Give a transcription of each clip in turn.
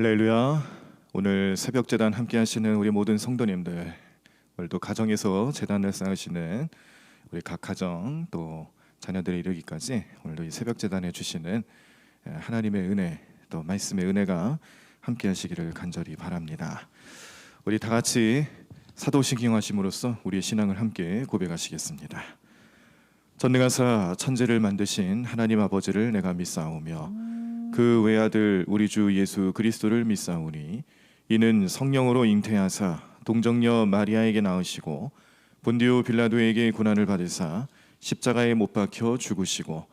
할렐루야. 오늘 새벽 제단 함께 하시는 우리 모든 성도님들, 오늘도 가정에서 제단을 쌓으시는 우리 각 가정 또 자녀들에 이르기까지 오늘도 이 새벽 제단에 주시는 하나님의 은혜 또 말씀의 은혜가 함께 하시기를 간절히 바랍니다. 우리 다 같이 사도신경하심으로써 우리의 신앙을 함께 고백하시겠습니다. 전능하사 천지를 만드신 하나님 아버지를 내가 믿사오며 그 외아들 우리 주 예수 그리스도를 믿사오니 이는 성령으로 잉태하사 동정녀 마리아에게 낳으시고 본디오 빌라도에게 고난을 받으사 십자가에 못 박혀 죽으시고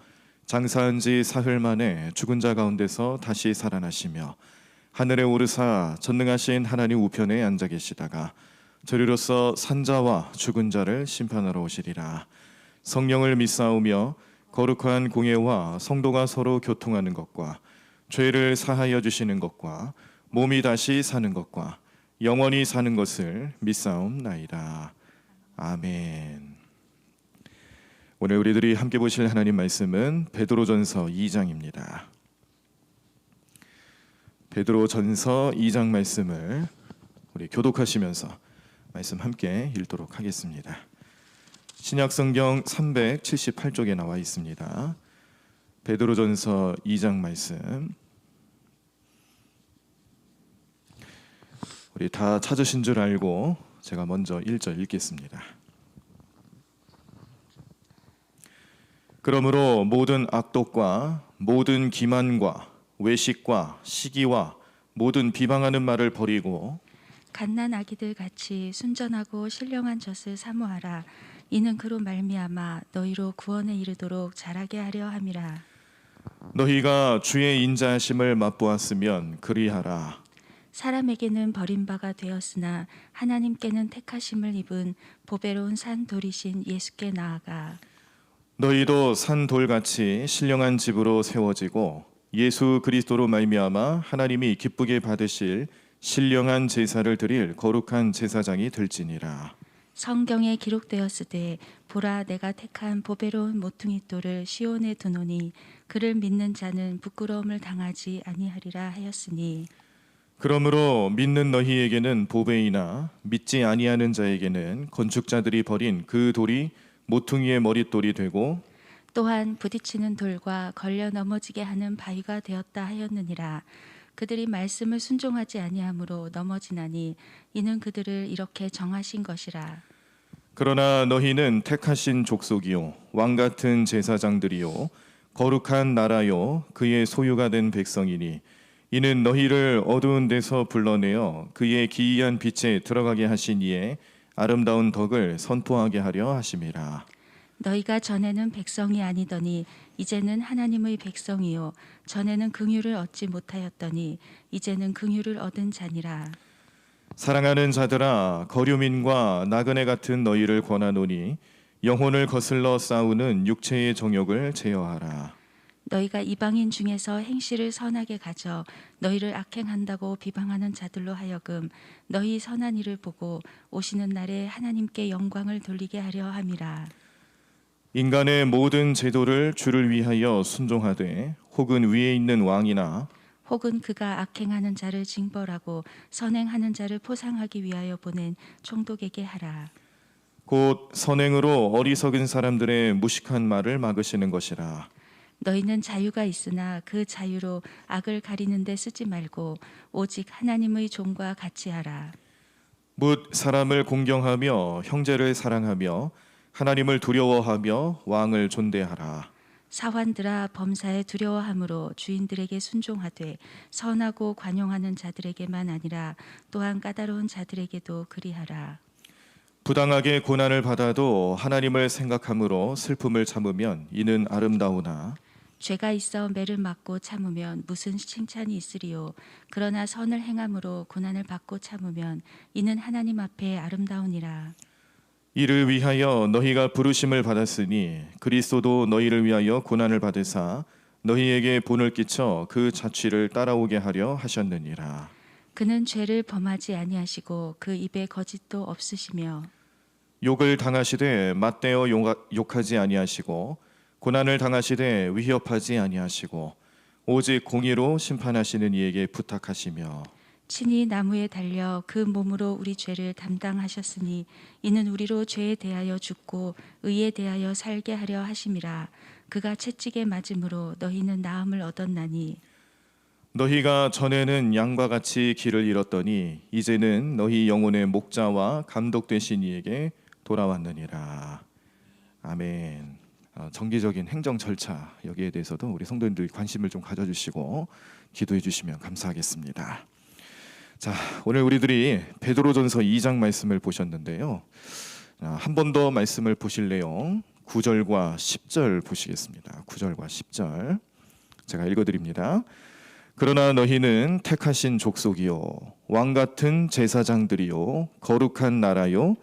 장사한 지 사흘 만에 죽은 자 가운데서 다시 살아나시며 하늘에 오르사 전능하신 하나님 우편에 앉아 계시다가 저리로서 산자와 죽은 자를 심판하러 오시리라. 성령을 믿사오며 거룩한 공예와 성도가 서로 교통하는 것과 죄를 사하여 주시는 것과 몸이 다시 사는 것과 영원히 사는 것을 믿사옵나이다. 아멘. 오늘 우리들이 함께 보실 하나님 말씀은 베드로전서 2장입니다. 베드로전서 2장 말씀을 우리 교독하시면서 말씀 함께 읽도록 하겠습니다. 신약성경 378쪽에 나와 있습니다. 베드로전서 2장 말씀, 우리 다 찾으신 줄 알고 제가 먼저 1절 읽겠습니다. 그러므로 모든 악독과 모든 기만과 외식과 시기와 모든 비방하는 말을 버리고 갓난 아기들 같이 순전하고 신령한 젖을 사모하라. 이는 그로 말미암아 너희로 구원에 이르도록 자라게 하려 함이라. 너희가 주의 인자하심을 맛보았으면 그리하라. 사람에게는 버림바가 되었으나 하나님께는 택하심을 입은 보배로운 산 돌이신 예수께 나아가 너희도 산 돌같이 신령한 집으로 세워지고 예수 그리스도로 말미암아 하나님이 기쁘게 받으실 신령한 제사를 드릴 거룩한 제사장이 될지니라. 성경에 기록되었으되 보라 내가 택한 보배로운 모퉁이 돌을 시온에 두노니 그를 믿는 자는 부끄러움을 당하지 아니하리라 하였으니 그러므로 믿는 너희에게는 보배이나 믿지 아니하는 자에게는 건축자들이 버린 그 돌이 모퉁이의 머릿돌이 되고 또한 부딪히는 돌과 걸려 넘어지게 하는 바위가 되었다 하였느니라. 그들이 말씀을 순종하지 아니하므로 넘어지나니 이는 그들을 이렇게 정하신 것이라. 그러나 너희는 택하신 족속이요 왕 같은 제사장들이요 거룩한 나라요 그의 소유가 된 백성이니 이는 너희를 어두운 데서 불러내어 그의 기이한 빛에 들어가게 하신 이에 아름다운 덕을 선포하게 하려 하심이라. 너희가 전에는 백성이 아니더니 이제는 하나님의 백성이요 전에는 긍휼을 얻지 못하였더니 이제는 긍휼을 얻은 자니라. 사랑하는 자들아 거류민과 나그네 같은 너희를 권하노니 영혼을 거슬러 싸우는 육체의 정욕을 제어하라. 너희가 이방인 중에서 행실을 선하게 가져 너희를 악행한다고 비방하는 자들로 하여금 너희 선한 일을 보고 오시는 날에 하나님께 영광을 돌리게 하려 함이라. 인간의 모든 제도를 주를 위하여 순종하되 혹은 위에 있는 왕이나 혹은 그가 악행하는 자를 징벌하고 선행하는 자를 포상하기 위하여 보낸 총독에게 하라. 곧 선행으로 어리석은 사람들의 무식한 말을 막으시는 것이라. 너희는 자유가 있으나 그 자유로 악을 가리는 데 쓰지 말고 오직 하나님의 종과 같이 하라. 묻 사람을 공경하며 형제를 사랑하며 하나님을 두려워하며 왕을 존대하라. 사환들아 범사에 두려워함으로 주인들에게 순종하되 선하고 관용하는 자들에게만 아니라 또한 까다로운 자들에게도 그리하라. 부당하게 고난을 받아도 하나님을 생각함으로 슬픔을 참으면 이는 아름다우나 죄가 있어 매를 맞고 참으면 무슨 칭찬이 있으리요. 그러나 선을 행함으로 고난을 받고 참으면 이는 하나님 앞에 아름다우니라. 이를 위하여 너희가 부르심을 받았으니 그리스도도 너희를 위하여 고난을 받으사 너희에게 본을 끼쳐 그 자취를 따라오게 하려 하셨느니라. 그는 죄를 범하지 아니하시고 그 입에 거짓도 없으시며 욕을 당하시되 맞대어 욕하지 아니하시고 고난을 당하시되 위협하지 아니하시고 오직 공의로 심판하시는 이에게 부탁하시며 친히 나무에 달려 그 몸으로 우리 죄를 담당하셨으니 이는 우리로 죄에 대하여 죽고 의에 대하여 살게 하려 하심이라. 그가 채찍에 맞음으로 너희는 나음을 얻었나니 너희가 전에는 양과 같이 길을 잃었더니 이제는 너희 영혼의 목자와 감독 되신 이에게 돌아왔느니라. 아멘. 정기적인 행정 절차 여기에 대해서도 우리 성도님들이 관심을 좀 가져주시고 기도해 주시면 감사하겠습니다. 자, 오늘 우리들이 베드로전서 2장 말씀을 보셨는데요. 한 번 더 말씀을 보실래요? 9절과 10절 보시겠습니다. 9절과 10절 제가 읽어드립니다. 그러나 너희는 택하신 족속이요 왕 같은 제사장들이요 거룩한 나라요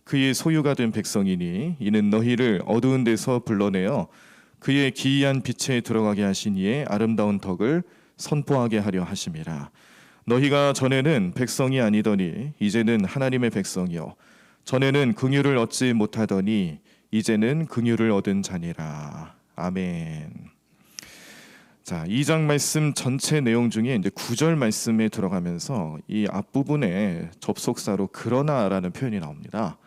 그의 소유가 된 백성이니 이는 너희를 어두운 데서 불러내어 그의 기이한 빛에 들어가게 하신 이의 아름다운 덕을 선포하게 하려 하심이라. 너희가 전에는 백성이 아니더니 이제는 하나님의 백성이요 전에는 긍휼을 얻지 못하더니 이제는 긍휼을 얻은 자니라. 아멘. 자, 2장 말씀 전체 내용 중에 이제 9절 말씀에 들어가면서 이 앞부분에 접속사로 그러나라는 표현이 나옵니다.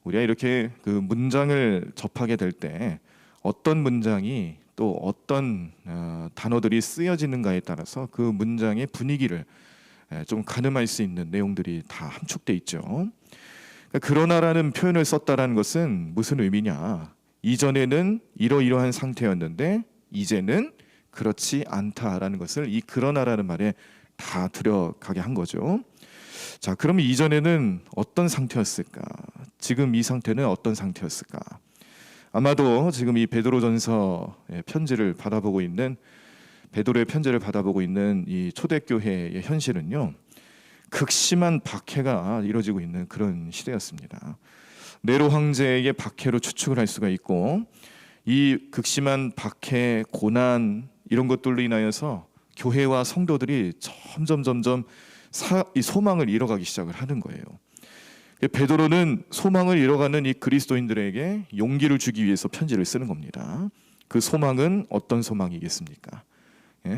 우리가 이렇게 그 문장을 접하게 될 때 어떤 문장이 또 어떤 단어들이 쓰여지는가에 따라서 그 문장의 분위기를 좀 가늠할 수 있는 내용들이 다 함축돼 있죠. 그러니까 그러나라는 표현을 썼다라는 것은 무슨 의미냐? 이전에는 이러이러한 상태였는데 이제는 그렇지 않다라는 것을 이 그러나라는 말에 다 들여가게 한 거죠. 자, 그러면 이전에는 어떤 상태였을까? 지금 이 상태는 어떤 상태였을까? 아마도 지금 이 베드로전서 편지를 받아보고 있는 베드로의 편지를 받아보고 있는 이 초대교회의 현실은요, 극심한 박해가 이루어지고 있는 그런 시대였습니다. 네로 황제의 박해로 추측을 할 수가 있고, 이 극심한 박해, 고난 이런 것들로 인하여서 교회와 성도들이 점점 이 소망을 잃어가기 시작을 하는 거예요. 베드로는 소망을 잃어가는 이 그리스도인들에게 용기를 주기 위해서 편지를 쓰는 겁니다. 그 소망은 어떤 소망이겠습니까?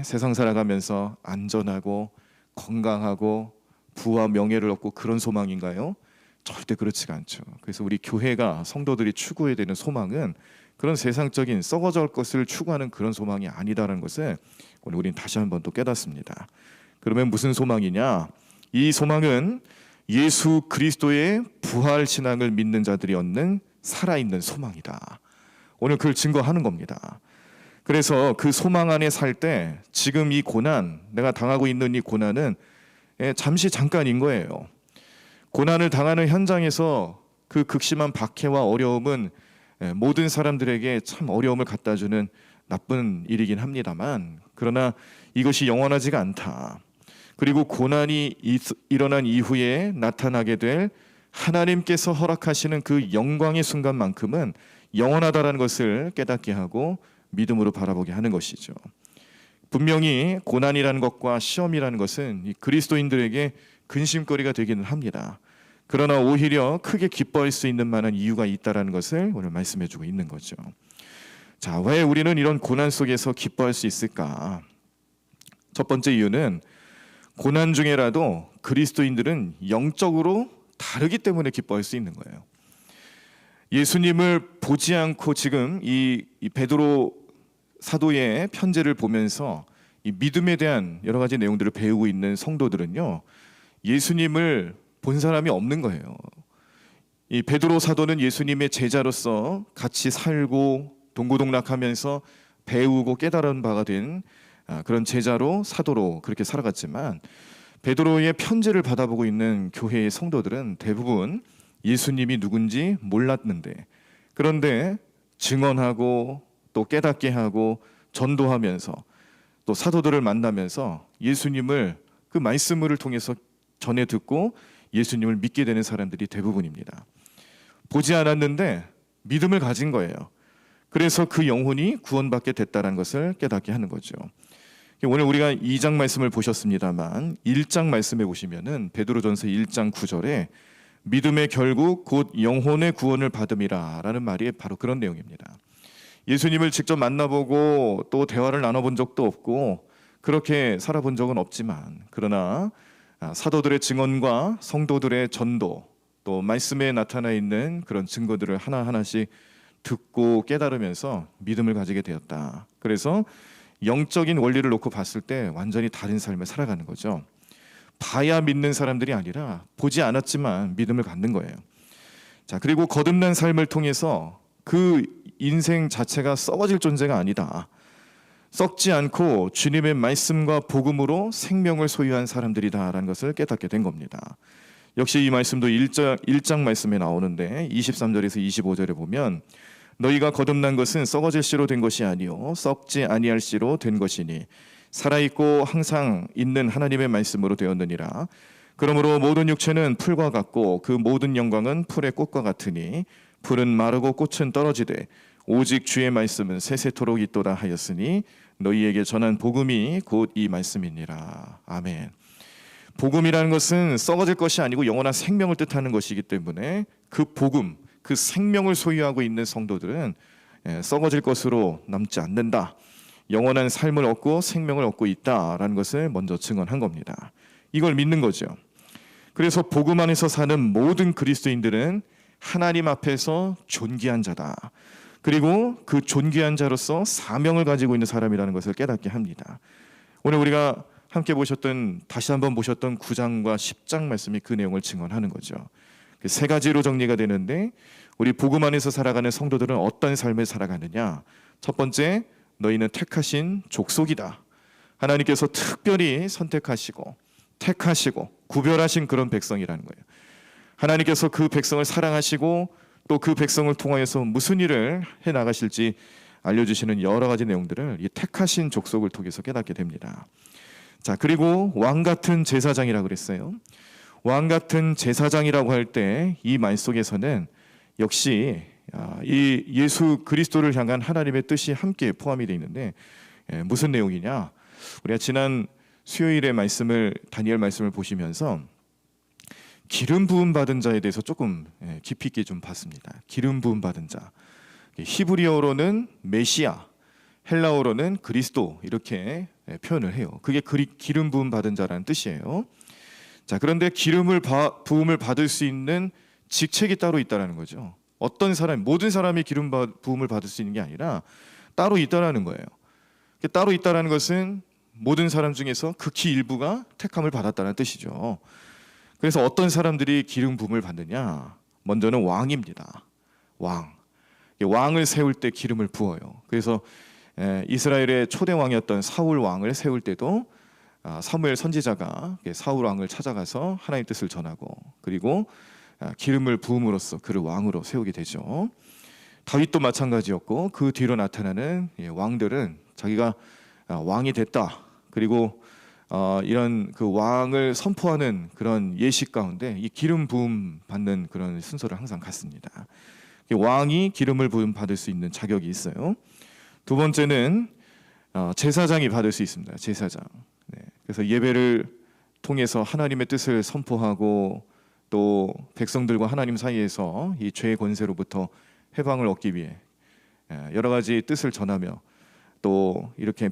세상 살아가면서 안전하고 건강하고 부와 명예를 얻고 그런 소망인가요? 절대 그렇지가 않죠. 그래서 우리 교회가 성도들이 추구해야 되는 소망은 그런 세상적인 썩어질 것을 추구하는 그런 소망이 아니다라는 것을 오늘 우리는 다시 한번 또 깨닫습니다. 그러면 무슨 소망이냐? 이 소망은 예수 그리스도의 부활 신앙을 믿는 자들이 얻는 살아있는 소망이다. 오늘 그걸 증거하는 겁니다. 그래서 그 소망 안에 살 때 지금 이 고난, 내가 당하고 있는 이 고난은 잠시 잠깐인 거예요. 고난을 당하는 현장에서 그 극심한 박해와 어려움은 모든 사람들에게 참 어려움을 갖다주는 나쁜 일이긴 합니다만, 그러나 이것이 영원하지가 않다. 그리고 고난이 일어난 이후에 나타나게 될 하나님께서 허락하시는 그 영광의 순간만큼은 영원하다라는 것을 깨닫게 하고 믿음으로 바라보게 하는 것이죠. 분명히 고난이라는 것과 시험이라는 것은 이 그리스도인들에게 근심거리가 되기는 합니다. 그러나 오히려 크게 기뻐할 수 있는 만한 이유가 있다라는 것을 오늘 말씀해주고 있는 거죠. 자, 왜 우리는 이런 고난 속에서 기뻐할 수 있을까? 첫 번째 이유는 고난 중에라도 그리스도인들은 영적으로 다르기 때문에 기뻐할 수 있는 거예요. 예수님을 보지 않고 지금 이 베드로 사도의 편지를 보면서 이 믿음에 대한 여러 가지 내용들을 배우고 있는 성도들은요, 예수님을 본 사람이 없는 거예요. 이 베드로 사도는 예수님의 제자로서 같이 살고 동고동락하면서 배우고 깨달은 바가 된 그런 제자로 사도로 그렇게 살아갔지만, 베드로의 편지를 받아보고 있는 교회의 성도들은 대부분 예수님이 누군지 몰랐는데, 그런데 증언하고 또 깨닫게 하고 전도하면서 또 사도들을 만나면서 예수님을 그 말씀을 통해서 전해 듣고 예수님을 믿게 되는 사람들이 대부분입니다. 보지 않았는데 믿음을 가진 거예요. 그래서 그 영혼이 구원받게 됐다는 것을 깨닫게 하는 거죠. 오늘 우리가 2장 말씀을 보셨습니다만 1장 말씀에 보시면은 베드로전서 1장 9절에 믿음의 결국 곧 영혼의 구원을 받음이라 라는 말이 바로 그런 내용입니다. 예수님을 직접 만나보고 또 대화를 나눠본 적도 없고 그렇게 살아본 적은 없지만 그러나 사도들의 증언과 성도들의 전도 또 말씀에 나타나 있는 그런 증거들을 하나하나씩 듣고 깨달으면서 믿음을 가지게 되었다. 그래서 영적인 원리를 놓고 봤을 때 완전히 다른 삶을 살아가는 거죠. 봐야 믿는 사람들이 아니라 보지 않았지만 믿음을 갖는 거예요. 자, 그리고 거듭난 삶을 통해서 그 인생 자체가 썩어질 존재가 아니다. 썩지 않고 주님의 말씀과 복음으로 생명을 소유한 사람들이다라는 것을 깨닫게 된 겁니다. 역시 이 말씀도 1장 말씀에 나오는데 23절에서 25절에 보면 너희가 거듭난 것은 썩어질 씨로 된 것이 아니요 썩지 아니할 씨로 된 것이니 살아있고 항상 있는 하나님의 말씀으로 되었느니라. 그러므로 모든 육체는 풀과 같고 그 모든 영광은 풀의 꽃과 같으니 풀은 마르고 꽃은 떨어지되 오직 주의 말씀은 세세토록 있도다 하였으니 너희에게 전한 복음이 곧 이 말씀이니라. 아멘. 복음이라는 것은 썩어질 것이 아니고 영원한 생명을 뜻하는 것이기 때문에 그 복음, 그 생명을 소유하고 있는 성도들은 썩어질 것으로 남지 않는다. 영원한 삶을 얻고 생명을 얻고 있다라는 것을 먼저 증언한 겁니다. 이걸 믿는 거죠. 그래서 복음 안에서 사는 모든 그리스도인들은 하나님 앞에서 존귀한 자다. 그리고 그 존귀한 자로서 사명을 가지고 있는 사람이라는 것을 깨닫게 합니다. 오늘 우리가 함께 보셨던 다시 한번 보셨던 9장과 10장 말씀이 그 내용을 증언하는 거죠. 그 세 가지로 정리가 되는데 우리 복음 안에서 살아가는 성도들은 어떤 삶을 살아가느냐? 첫 번째, 너희는 택하신 족속이다. 하나님께서 특별히 선택하시고 택하시고 구별하신 그런 백성이라는 거예요. 하나님께서 그 백성을 사랑하시고 또 그 백성을 통하여서 무슨 일을 해 나가실지 알려주시는 여러 가지 내용들을 이 택하신 족속을 통해서 깨닫게 됩니다. 자, 그리고 왕 같은 제사장이라고 그랬어요. 왕 같은 제사장이라고 할 때 이 말 속에서는 역시 이 예수 그리스도를 향한 하나님의 뜻이 함께 포함이 되어 있는데 무슨 내용이냐? 우리가 지난 수요일의 말씀을 다니엘 말씀을 보시면서 기름 부음 받은 자에 대해서 조금 깊이 있게 좀 봤습니다. 기름 부음 받은 자. 히브리어로는 메시아, 헬라어로는 그리스도 이렇게 표현을 해요. 그게 기름 부음 받은 자라는 뜻이에요. 자, 그런데 부음을 받을 수 있는 직책이 따로 있다라는 거죠. 어떤 사람, 모든 사람이 부음을 받을 수 있는 게 아니라 따로 있다라는 거예요. 따로 있다라는 것은 모든 사람 중에서 극히 일부가 택함을 받았다는 뜻이죠. 그래서 어떤 사람들이 기름 부음을 받느냐? 먼저는 왕입니다. 왕을 세울 때 기름을 부어요. 그래서 이스라엘의 초대 왕이었던 사울 왕을 세울 때도 사무엘 선지자가 사울 왕을 찾아가서 하나님의 뜻을 전하고 그리고 기름을 부음으로써 그를 왕으로 세우게 되죠. 다윗도 마찬가지였고 그 뒤로 나타나는 왕들은 자기가 왕이 됐다. 그리고 이런 그 왕을 선포하는 그런 예식 가운데 이 기름 부음 받는 그런 순서를 항상 갖습니다. 왕이 기름을 부음 받을 수 있는 자격이 있어요. 두 번째는 제사장이 받을 수 있습니다. 제사장. 그래서 예배를 통해서 하나님의 뜻을 선포하고 또 백성들과 하나님 사이에서 이 죄의 권세로부터 해방을 얻기 위해 여러 가지 뜻을 전하며 또 이렇게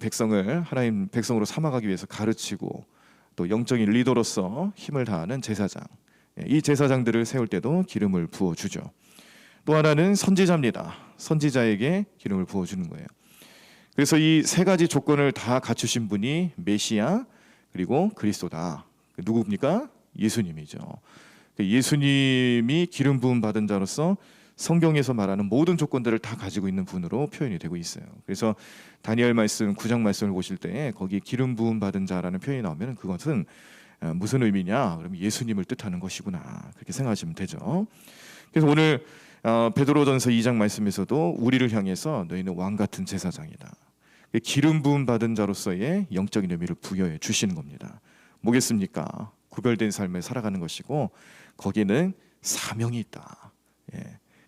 하나님 백성으로 삼아가기 위해서 가르치고 또 영적인 리더로서 힘을 다하는 제사장. 이 제사장들을 세울 때도 기름을 부어주죠. 또 하나는 선지자입니다. 선지자에게 기름을 부어주는 거예요. 그래서 이 세 가지 조건을 다 갖추신 분이 메시아 그리고 그리스도다. 누굽니까? 예수님이죠. 예수님이 기름 부음 받은 자로서 성경에서 말하는 모든 조건들을 다 가지고 있는 분으로 표현이 되고 있어요. 그래서 다니엘 말씀 9장 말씀을 보실 때 거기 기름 부음 받은 자라는 표현이 나오면 그것은 무슨 의미냐? 그러면 예수님을 뜻하는 것이구나. 그렇게 생각하시면 되죠. 그래서 오늘 베드로전서 2장 말씀에서도 우리를 향해서 너희는 왕 같은 제사장이다. 기름 부음 받은 자로서의 영적인 의미를 부여해 주시는 겁니다. 뭐겠습니까? 구별된 삶을 살아가는 것이고 거기는 사명이 있다.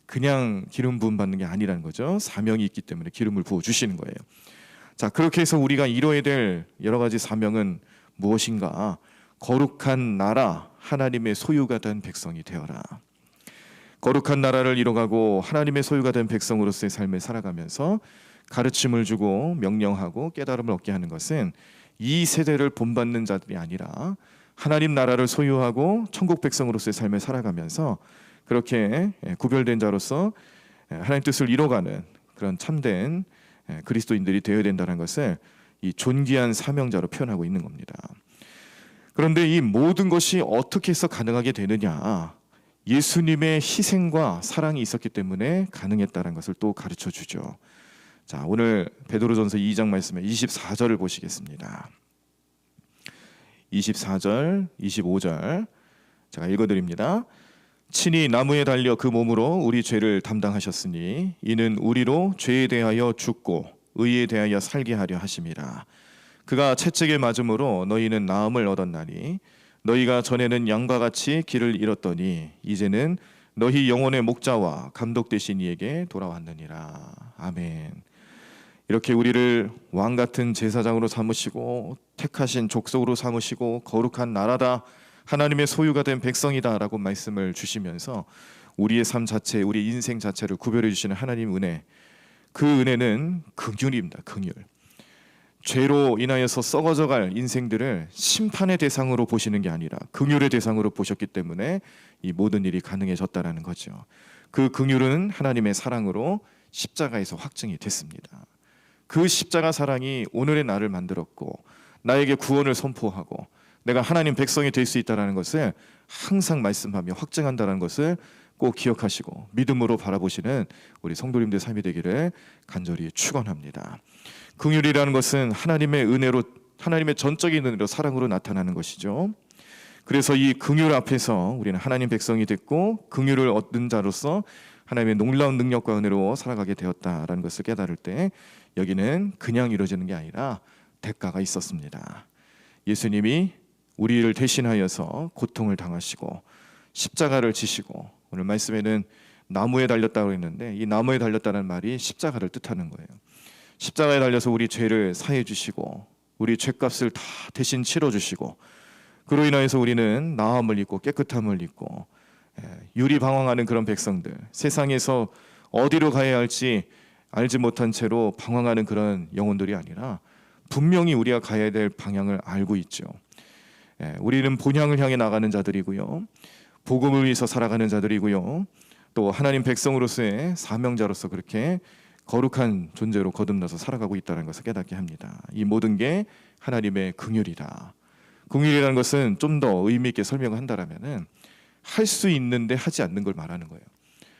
그냥 기름 부음 받는 게 아니라는 거죠. 사명이 있기 때문에 기름을 부어 주시는 거예요. 자, 그렇게 해서 우리가 이뤄야 될 여러 가지 사명은 무엇인가? 거룩한 나라, 하나님의 소유가 된 백성이 되어라. 거룩한 나라를 이뤄가고 하나님의 소유가 된 백성으로서의 삶을 살아가면서 가르침을 주고 명령하고 깨달음을 얻게 하는 것은 이 세대를 본받는 자들이 아니라 하나님 나라를 소유하고 천국 백성으로서의 삶을 살아가면서 그렇게 구별된 자로서 하나님 뜻을 이뤄가는 그런 참된 그리스도인들이 되어야 된다는 것을 이 존귀한 사명자로 표현하고 있는 겁니다. 그런데 이 모든 것이 어떻게 해서 가능하게 되느냐? 예수님의 희생과 사랑이 있었기 때문에 가능했다는 것을 또 가르쳐 주죠. 자, 오늘 베드로전서 2장 말씀에 24절을 보시겠습니다. 24절, 25절 제가 읽어드립니다. 친히 나무에 달려 그 몸으로 우리 죄를 담당하셨으니 이는 우리로 죄에 대하여 죽고 의에 대하여 살게 하려 하심이라. 그가 채찍에 맞음으로 너희는 나음을 얻었나니 너희가 전에는 양과 같이 길을 잃었더니 이제는 너희 영혼의 목자와 감독 되신 이에게 돌아왔느니라. 아멘. 이렇게 우리를 왕 같은 제사장으로 삼으시고 택하신 족속으로 삼으시고 거룩한 나라다, 하나님의 소유가 된 백성이다라고 말씀을 주시면서 우리의 삶 자체, 우리 인생 자체를 구별해 주시는 하나님 은혜, 그 은혜는 긍휼입니다. 긍휼. 죄로 인하여서 썩어져갈 인생들을 심판의 대상으로 보시는 게 아니라 긍휼의 대상으로 보셨기 때문에 이 모든 일이 가능해졌다라는 거죠. 그 긍휼은 하나님의 사랑으로 십자가에서 확증이 됐습니다. 그 십자가 사랑이 오늘의 나를 만들었고 나에게 구원을 선포하고 내가 하나님 백성이 될 수 있다는 것을 항상 말씀하며 확증한다는 것을 꼭 기억하시고 믿음으로 바라보시는 우리 성도님들 삶이 되기를 간절히 축원합니다. 긍휼이라는 것은 하나님의 은혜로, 하나님의 전적인 은혜로 사랑으로 나타나는 것이죠. 그래서 이 긍휼 앞에서 우리는 하나님 백성이 됐고 긍휼을 얻는 자로서 하나님의 놀라운 능력과 은혜로 살아가게 되었다라는 것을 깨달을 때 여기는 그냥 이루어지는 게 아니라 대가가 있었습니다. 예수님이 우리를 대신하여서 고통을 당하시고 십자가를 지시고, 오늘 말씀에는 나무에 달렸다고 했는데 이 나무에 달렸다는 말이 십자가를 뜻하는 거예요. 십자가에 달려서 우리 죄를 사해 주시고 우리 죄값을 다 대신 치러 주시고 그로 인하여서 우리는 나음을 입고 깨끗함을 입고 유리방황하는 그런 백성들, 세상에서 어디로 가야 할지 알지 못한 채로 방황하는 그런 영혼들이 아니라 분명히 우리가 가야 될 방향을 알고 있죠. 우리는 본향을 향해 나가는 자들이고요, 복음을 위해서 살아가는 자들이고요, 또 하나님 백성으로서의 사명자로서 그렇게 거룩한 존재로 거듭나서 살아가고 있다는 것을 깨닫게 합니다. 이 모든 게 하나님의 긍휼이다. 긍휼이라는 것은 좀 더 의미 있게 설명을 한다라면은 할 수 있는데 하지 않는 걸 말하는 거예요.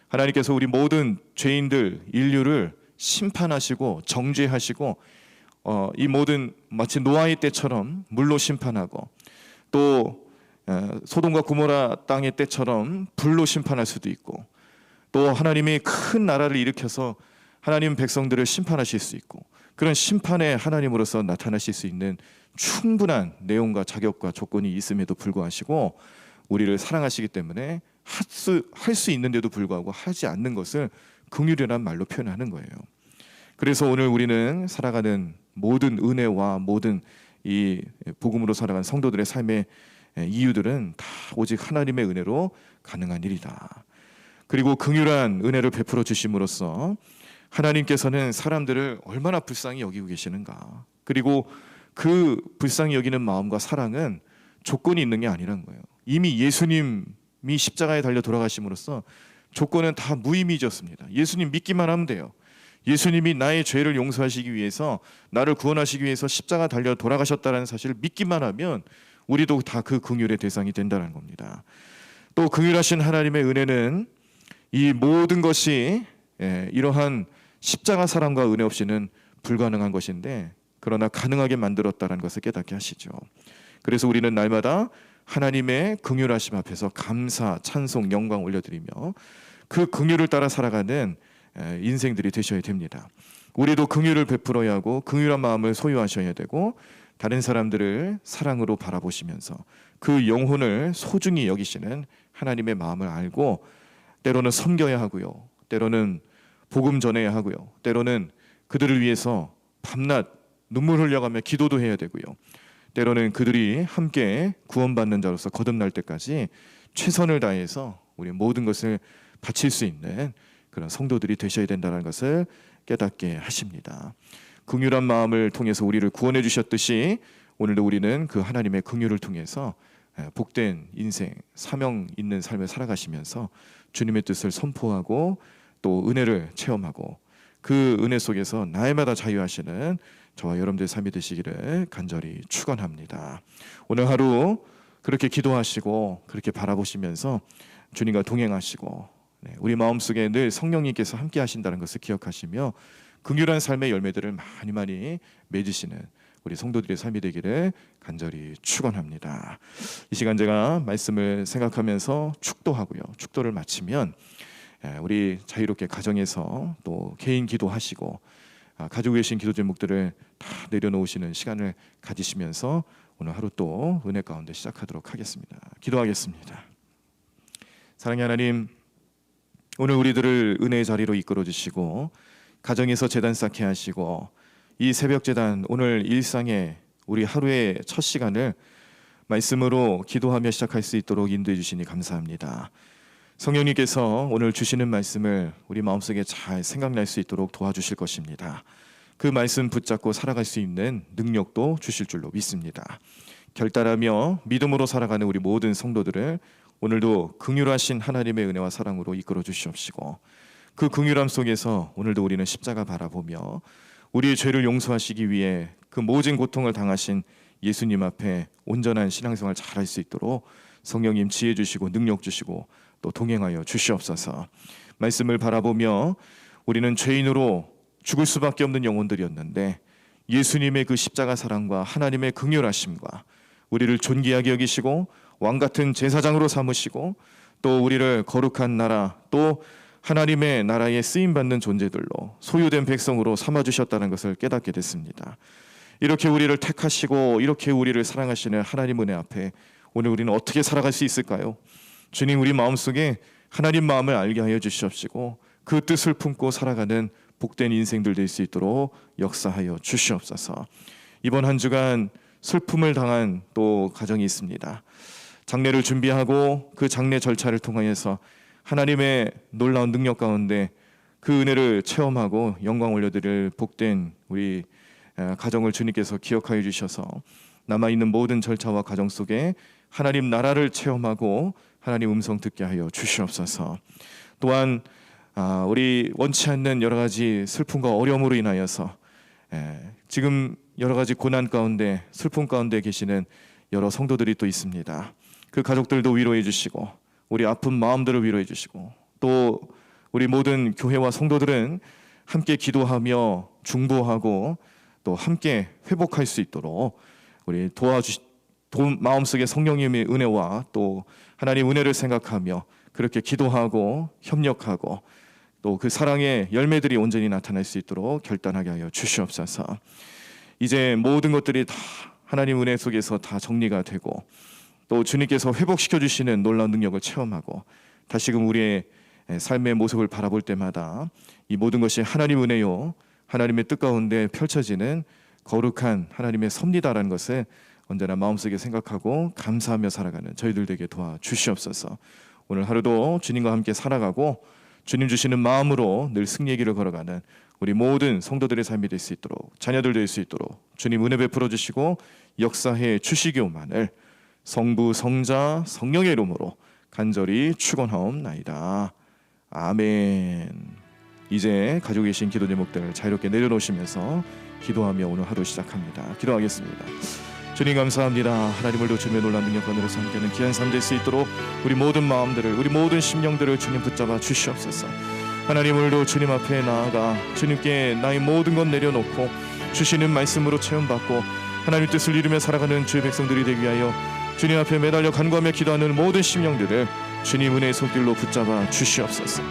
하나님께서 우리 모든 죄인들, 인류를 심판하시고 정죄하시고 이 모든 마치 노아의 때처럼 물로 심판하고 또 소돔과 고모라 땅의 때처럼 불로 심판할 수도 있고 또 하나님이 큰 나라를 일으켜서 하나님 백성들을 심판하실 수 있고 그런 심판의 하나님으로서 나타나실 수 있는 충분한 내용과 자격과 조건이 있음에도 불구하시고 우리를 사랑하시기 때문에 할 수 있는데도 불구하고 하지 않는 것을 긍휼이라는 말로 표현하는 거예요. 그래서 오늘 우리는 살아가는 모든 은혜와 모든 이 복음으로 살아가는 성도들의 삶의 이유들은 다 오직 하나님의 은혜로 가능한 일이다. 그리고 긍휼한 은혜를 베풀어 주심으로써 하나님께서는 사람들을 얼마나 불쌍히 여기고 계시는가, 그리고 그 불쌍히 여기는 마음과 사랑은 조건이 있는 게 아니란 거예요. 이미 예수님이 십자가에 달려 돌아가심으로써 조건은 다 무의미해졌습니다. 예수님 믿기만 하면 돼요. 예수님이 나의 죄를 용서하시기 위해서, 나를 구원하시기 위해서 십자가 달려 돌아가셨다는 사실을 믿기만 하면 우리도 다 그 긍휼의 대상이 된다는 겁니다. 또 긍휼하신 하나님의 은혜는 이 모든 것이 이러한 십자가 사랑과 은혜 없이는 불가능한 것인데 그러나 가능하게 만들었다는 것을 깨닫게 하시죠. 그래서 우리는 날마다 하나님의 긍휼하심 앞에서 감사, 찬송, 영광 올려드리며 그 긍휼을 따라 살아가는 인생들이 되셔야 됩니다. 우리도 긍휼을 베풀어야 하고 긍휼한 마음을 소유하셔야 되고 다른 사람들을 사랑으로 바라보시면서 그 영혼을 소중히 여기시는 하나님의 마음을 알고 때로는 섬겨야 하고요, 때로는 복음 전해야 하고요, 때로는 그들을 위해서 밤낮 눈물 흘려가며 기도도 해야 되고요, 때로는 그들이 함께 구원받는 자로서 거듭날 때까지 최선을 다해서 우리 모든 것을 바칠 수 있는 그런 성도들이 되셔야 된다는 것을 깨닫게 하십니다. 긍휼한 마음을 통해서 우리를 구원해 주셨듯이 오늘도 우리는 그 하나님의 긍휼을 통해서 복된 인생, 사명 있는 삶을 살아가시면서 주님의 뜻을 선포하고 또 은혜를 체험하고 그 은혜 속에서 날마다 자유하시는 저와 여러분들의 삶이 되시기를 간절히 축원합니다. 오늘 하루 그렇게 기도하시고 그렇게 바라보시면서 주님과 동행하시고 우리 마음속에 늘 성령님께서 함께 하신다는 것을 기억하시며 긍휼한 삶의 열매들을 많이 맺으시는 우리 성도들의 삶이 되기를 간절히 축원합니다. 이 시간 제가 말씀을 생각하면서 축도하고요. 축도를 마치면 우리 자유롭게 가정에서 또 개인 기도하시고 가지고 계신 기도 제목들을 다 내려놓으시는 시간을 가지시면서 오늘 하루 또 은혜 가운데 시작하도록 하겠습니다. 기도하겠습니다. 사랑의 하나님, 오늘 우리들을 은혜의 자리로 이끌어 주시고 가정에서 제단 쌓게 하시고 이 새벽 제단 오늘 일상의 우리 하루의 첫 시간을 말씀으로 기도하며 시작할 수 있도록 인도해 주시니 감사합니다. 성령님께서 오늘 주시는 말씀을 우리 마음속에 잘 생각날 수 있도록 도와주실 것입니다. 그 말씀 붙잡고 살아갈 수 있는 능력도 주실 줄로 믿습니다. 결단하며 믿음으로 살아가는 우리 모든 성도들을 오늘도 긍휼하신 하나님의 은혜와 사랑으로 이끌어 주시옵시고 그 긍휼함 속에서 오늘도 우리는 십자가 바라보며 우리의 죄를 용서하시기 위해 그 모진 고통을 당하신 예수님 앞에 온전한 신앙생활 잘할 수 있도록 성령님 지혜 주시고 능력 주시고 또 동행하여 주시옵소서. 말씀을 바라보며 우리는 죄인으로 죽을 수밖에 없는 영혼들이었는데 예수님의 그 십자가 사랑과 하나님의 긍휼하심과 우리를 존귀하게 여기시고 왕같은 제사장으로 삼으시고 또 우리를 거룩한 나라 또 하나님의 나라에 쓰임받는 존재들로 소유된 백성으로 삼아주셨다는 것을 깨닫게 됐습니다. 이렇게 우리를 택하시고 이렇게 우리를 사랑하시는 하나님 은혜 앞에 오늘 우리는 어떻게 살아갈 수 있을까요? 주님, 우리 마음속에 하나님 마음을 알게 하여 주시옵시고 그 뜻을 품고 살아가는 복된 인생들 될 수 있도록 역사하여 주시옵소서. 이번 한 주간 슬픔을 당한 또 가정이 있습니다. 장례를 준비하고 그 장례 절차를 통하여서 하나님의 놀라운 능력 가운데 그 은혜를 체험하고 영광 올려드릴 복된 우리 가정을 주님께서 기억하여 주셔서 남아있는 모든 절차와 과정 속에 하나님 나라를 체험하고 하나님 음성 듣게 하여 주시옵소서. 또한 우리 원치 않는 여러 가지 슬픔과 어려움으로 인하여서 지금 여러 가지 고난 가운데 슬픔 가운데 계시는 여러 성도들이 또 있습니다. 그 가족들도 위로해 주시고 우리 아픈 마음들을 위로해 주시고 또 우리 모든 교회와 성도들은 함께 기도하며 중보하고 또 함께 회복할 수 있도록 우리 마음속에 성령님의 은혜와 또 하나님 은혜를 생각하며 그렇게 기도하고 협력하고 또 그 사랑의 열매들이 온전히 나타날 수 있도록 결단하게 하여 주시옵소서. 이제 모든 것들이 다 하나님 은혜 속에서 다 정리가 되고 또 주님께서 회복시켜 주시는 놀라운 능력을 체험하고 다시금 우리의 삶의 모습을 바라볼 때마다 이 모든 것이 하나님 은혜요 하나님의 뜻 가운데 펼쳐지는 거룩한 하나님의 섭리다라는 것을 언제나 마음속에 생각하고 감사하며 살아가는 저희들 되게 도와주시옵소서. 오늘 하루도 주님과 함께 살아가고 주님 주시는 마음으로 늘 승리의 길을 걸어가는 우리 모든 성도들의 삶이 될 수 있도록 자녀들 될 수 있도록 주님 은혜 베풀어 주시고 역사해 주시기오만을 성부 성자 성령의 이름으로 간절히 축원하옵나이다. 아멘. 이제 가지고 계신 기도 제목들 자유롭게 내려놓으시면서 기도하며 오늘 하루 시작합니다. 기도하겠습니다. 주님 감사합니다. 하나님 오늘도 주님의 놀라운 능력과 은혜로 함께하는 귀한 삶 될 수 있도록 우리 모든 마음들을 우리 모든 심령들을 주님 붙잡아 주시옵소서. 하나님 오늘도 주님 앞에 나아가 주님께 나의 모든 것 내려놓고 주시는 말씀으로 체험받고 하나님 뜻을 이루며 살아가는 주의 백성들이 되기 위하여 주님 앞에 매달려 간구하며 기도하는 모든 심령들을 주님 은혜의 손길로 붙잡아 주시옵소서.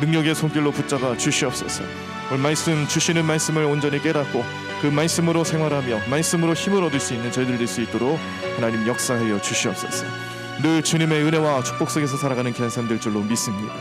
능력의 손길로 붙잡아 주시옵소서. 오늘 말씀 주시는 말씀을 온전히 깨닫고 그 말씀으로 생활하며 말씀으로 힘을 얻을 수 있는 저희들 될 수 있도록 하나님 역사하여 주시옵소서. 늘 주님의 은혜와 축복 속에서 살아가는 귀한 삶 될 줄로 믿습니다.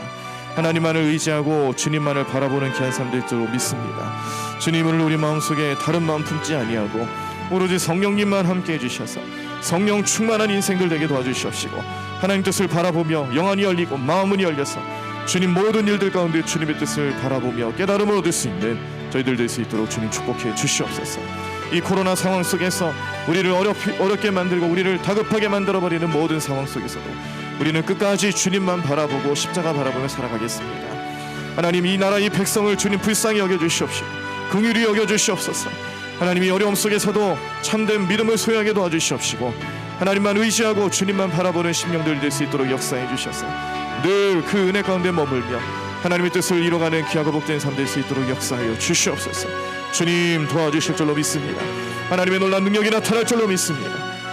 하나님만을 의지하고 주님만을 바라보는 귀한 삶 될 줄로 믿습니다. 주님을 우리 마음속에 다른 마음 품지 아니하고 오로지 성령님만 함께해 주셔서 성령 충만한 인생들 되게 도와주시옵시고 하나님 뜻을 바라보며 영안이 열리고 마음이 열려서 주님 모든 일들 가운데 주님의 뜻을 바라보며 깨달음을 얻을 수 있는 저희들 될 수 있도록 주님 축복해 주시옵소서. 이 코로나 상황 속에서 우리를 어렵게 만들고 우리를 다급하게 만들어버리는 모든 상황 속에서도 우리는 끝까지 주님만 바라보고 십자가 바라보며 살아가겠습니다. 하나님, 이 나라 이 백성을 주님 불쌍히 여겨주시옵시고 긍휼히 여겨주시옵소서. 하나님, 이 어려움 속에서도 참된 믿음을 소유하게 도와주시옵시고 하나님만 의지하고 주님만 바라보는 심령들 될 수 있도록 역사해 주셔서 늘 그 은혜 가운데 머물며 하나님의 뜻을 이뤄가는 귀하고 복된 삶 될 수 있도록 역사하여 주시옵소서. 주님 도와주실 줄로 믿습니다. 하나님의 놀라운 능력이 나타날 줄로 믿습니다.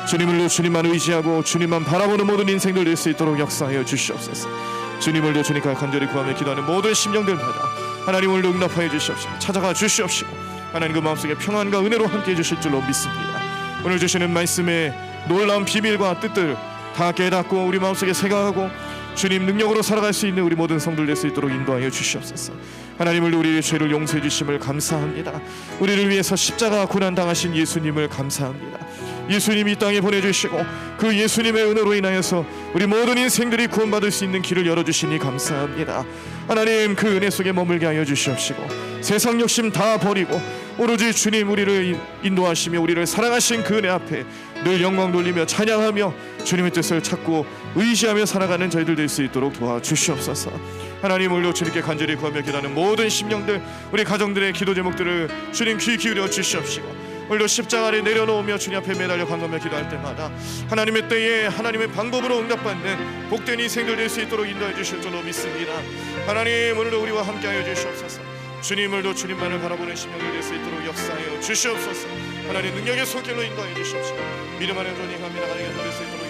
주님을로 주님만 의지하고 주님만 바라보는 모든 인생들 될 수 있도록 역사하여 주시옵소서. 주님을로 주님과 간절히 구하며 기도하는 모든 심령들마다 하나님을 응답하여 주시옵시고 찾아가 주시옵시고 하나님 그 마음속에 평안과 은혜로 함께해 주실 줄로 믿습니다. 오늘 주시는 말씀의 놀라운 비밀과 뜻들 다 깨닫고 우리 마음속에 생각하고 주님 능력으로 살아갈 수 있는 우리 모든 성들 될 수 있도록 인도하여 주시옵소서. 하나님을 우리의 죄를 용서해 주심을 감사합니다. 우리를 위해서 십자가 고난 당하신 예수님을 감사합니다. 예수님이 이 땅에 보내주시고 그 예수님의 은혜로 인하여서 우리 모든 인생들이 구원받을 수 있는 길을 열어주시니 감사합니다. 하나님, 그 은혜 속에 머물게 하여 주시옵시고 세상 욕심 다 버리고 오로지 주님 우리를 인도하시며 우리를 사랑하신 그 은혜 앞에 늘 영광 돌리며 찬양하며 주님의 뜻을 찾고 의지하며 살아가는 저희들 될 수 있도록 도와주시옵소서. 하나님, 오늘도 주님께 간절히 구하며 기도하는 모든 심령들 우리 가정들의 기도 제목들을 주님 귀 기울여 주시옵시고 오늘도 십자가를 내려놓으며 주님 앞에 매달려 간구하며 기도할 때마다 하나님의 때에 하나님의 방법으로 응답받는 복된 인생들 될 수 있도록 인도해 주실 줄로 믿습니다. 하나님, 오늘도 우리와 함께하여 주시옵소서. 주님을도 주님만을 바라보는 심령들 될 수 있도록 역사하여 주시옵소서. 하나님 능력의 손길로 인도하여 주시옵소서. 믿음 안에 존재합니다. 하나님의 될수 있도록